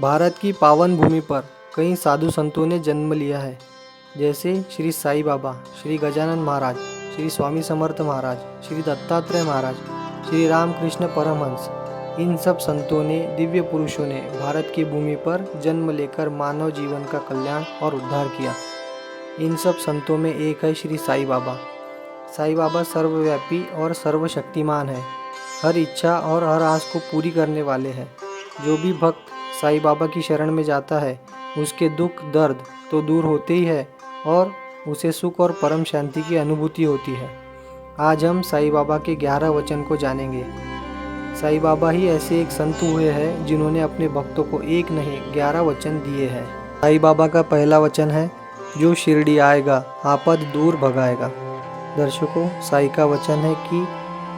भारत की पावन भूमि पर कई साधु संतों ने जन्म लिया है, जैसे श्री साईं बाबा, श्री गजानन महाराज, श्री स्वामी समर्थ महाराज, श्री दत्तात्रेय महाराज, श्री रामकृष्ण परमहंस। इन सब संतों ने, दिव्य पुरुषों ने भारत की भूमि पर जन्म लेकर मानव जीवन का कल्याण और उद्धार किया। इन सब संतों में एक है श्री साईं बाबा। साईं बाबा सर्वव्यापी और सर्वशक्तिमान है, हर इच्छा और हर आस को पूरी करने वाले हैं। जो भी भक्त साईं बाबा की शरण में जाता है, उसके दुख दर्द तो दूर होते ही है और उसे सुख और परम शांति की अनुभूति होती है। आज हम साईं बाबा के 11 वचन को जानेंगे। साईं बाबा ही ऐसे एक संत हुए हैं जिन्होंने अपने भक्तों को एक नहीं 11 वचन दिए हैं। साईं बाबा का पहला वचन है, जो शिरडी आएगा आपद दूर भगाएगा। दर्शकों, साईं का वचन है कि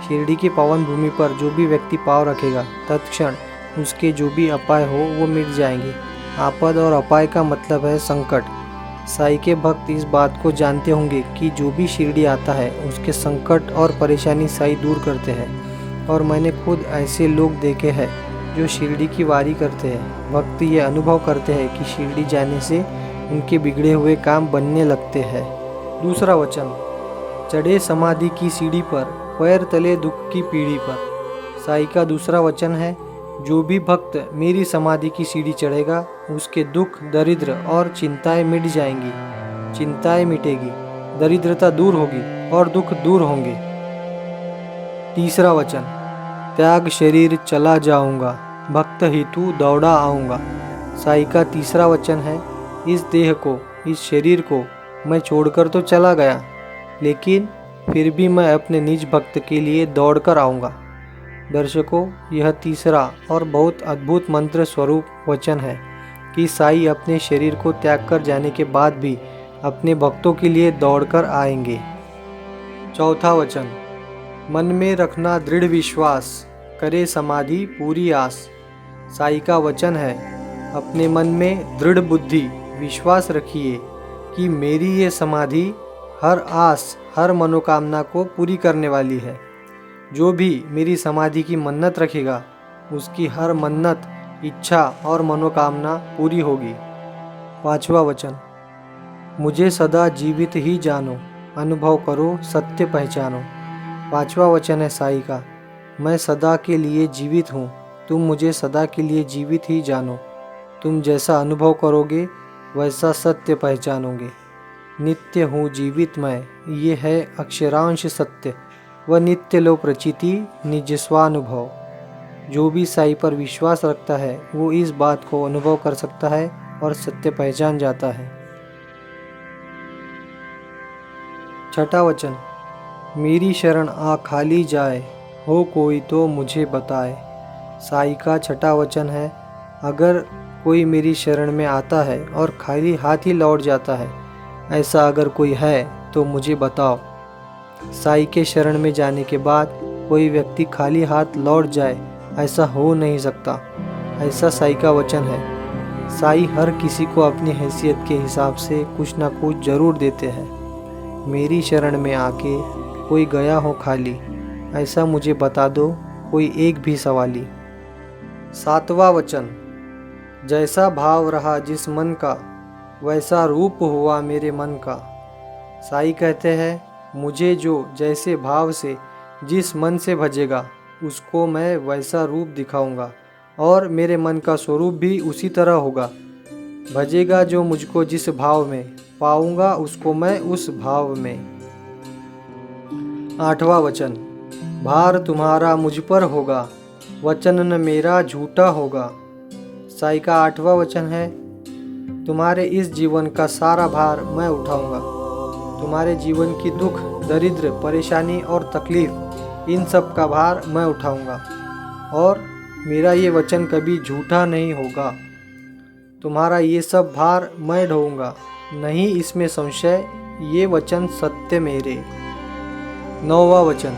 शिरडी की पावन भूमि पर जो भी व्यक्ति पाँव रखेगा, तत्क्षण उसके जो भी अपाय हो वो मिट जाएंगे। आपद और अपाय का मतलब है संकट। साईं के भक्त इस बात को जानते होंगे कि जो भी शिरडी आता है उसके संकट और परेशानी साईं दूर करते हैं। और मैंने खुद ऐसे लोग देखे हैं जो शिरडी की वारी करते हैं। भक्त ये अनुभव करते हैं कि शिरडी जाने से उनके बिगड़े हुए काम बनने लगते हैं। दूसरा वचन, चढ़े समाधि की सीढ़ी पर, पैर तले दुख की पीढ़ी पर। साईं का दूसरा वचन है, जो भी भक्त मेरी समाधि की सीढ़ी चढ़ेगा उसके दुख दरिद्र और चिंताएं मिट जाएंगी। चिंताएं मिटेगी, दरिद्रता दूर होगी और दुख दूर होंगे। तीसरा वचन, त्याग शरीर चला जाऊंगा, भक्त हेतु दौड़ा आऊंगा। साईं का तीसरा वचन है, इस देह को, इस शरीर को मैं छोड़कर तो चला गया, लेकिन फिर भी मैं अपने निज भक्त के लिए दौड़ कर आऊँगा। दर्शकों, यह तीसरा और बहुत अद्भुत मंत्र स्वरूप वचन है कि साईं अपने शरीर को त्याग कर जाने के बाद भी अपने भक्तों के लिए दौड़कर आएंगे। चौथा वचन, मन में रखना दृढ़ विश्वास, करे समाधि पूरी आस। साईं का वचन है, अपने मन में दृढ़ बुद्धि विश्वास रखिए कि मेरी ये समाधि हर आस, हर मनोकामना को पूरी करने वाली है। जो भी मेरी समाधि की मन्नत रखेगा उसकी हर मन्नत, इच्छा और मनोकामना पूरी होगी। पांचवा वचन, मुझे सदा जीवित ही जानो, अनुभव करो सत्य पहचानो। पांचवा वचन है साईं का, मैं सदा के लिए जीवित हूँ, तुम मुझे सदा के लिए जीवित ही जानो। तुम जैसा अनुभव करोगे वैसा सत्य पहचानोगे। नित्य हूँ जीवित मैं, ये है अक्षरांश सत्य, व नित्य लो प्रचिति निज स्वानुभव। जो भी साईं पर विश्वास रखता है वो इस बात को अनुभव कर सकता है और सत्य पहचान जाता है। छठा वचन, मेरी शरण आ खाली जाए, हो कोई तो मुझे बताए। साईं का छठा वचन है, अगर कोई मेरी शरण में आता है और खाली हाथ ही लौट जाता है, ऐसा अगर कोई है तो मुझे बताओ। साईं के शरण में जाने के बाद कोई व्यक्ति खाली हाथ लौट जाए, ऐसा हो नहीं सकता। ऐसा साईं का वचन है। साईं हर किसी को अपनी हैसियत के हिसाब से कुछ ना कुछ जरूर देते हैं। मेरी शरण में आके कोई गया हो खाली, ऐसा मुझे बता दो कोई एक भी सवाली। सातवां वचन, जैसा भाव रहा जिस मन का, वैसा रूप हुआ मेरे मन का। साईं कहते हैं, मुझे जो जैसे भाव से जिस मन से भजेगा उसको मैं वैसा रूप दिखाऊंगा और मेरे मन का स्वरूप भी उसी तरह होगा। भजेगा जो मुझको जिस भाव में, पाऊंगा उसको मैं उस भाव में। आठवां वचन, भार तुम्हारा मुझ पर होगा, वचन न मेरा झूठा होगा। साईं का आठवां वचन है, तुम्हारे इस जीवन का सारा भार मैं उठाऊंगा। तुम्हारे जीवन की दुख, दरिद्र, परेशानी और तकलीफ, इन सब का भार मैं उठाऊंगा और मेरा ये वचन कभी झूठा नहीं होगा। तुम्हारा ये सब भार मैं ढोऊंगा, नहीं इसमें संशय, ये वचन सत्य मेरे। नौवां वचन,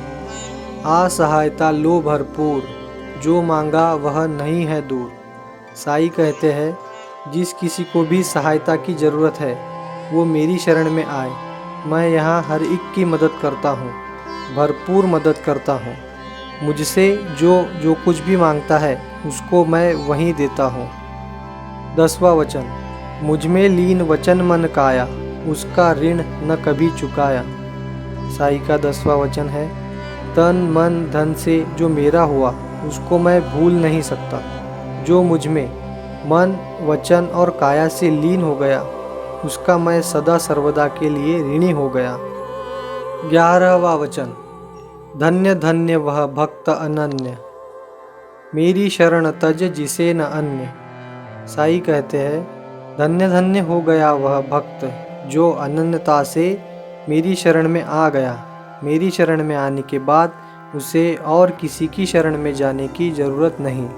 आ सहायता लो भरपूर, जो मांगा वह नहीं है दूर। साईं कहते हैं, जिस किसी को भी सहायता की ज़रूरत है वो मेरी शरण में आए। मैं यहाँ हर एक की मदद करता हूँ, भरपूर मदद करता हूँ। मुझसे जो कुछ भी मांगता है उसको मैं वहीं देता हूँ। 10वां वचन, मुझमें लीन वचन मन काया, उसका ऋण न कभी चुकाया। साई का 10वां वचन है, तन मन धन से जो मेरा हुआ उसको मैं भूल नहीं सकता। जो मुझमें मन वचन और काया से लीन हो गया उसका मैं सदा सर्वदा के लिए ऋणी हो गया। 11वां वचन, धन्य धन्य वह भक्त अनन्य, मेरी शरण तज जिसे न अन्य। साई कहते हैं, धन्य धन्य हो गया वह भक्त जो अनन्यता से मेरी शरण में आ गया। मेरी शरण में आने के बाद उसे और किसी की शरण में जाने की ज़रूरत नहीं।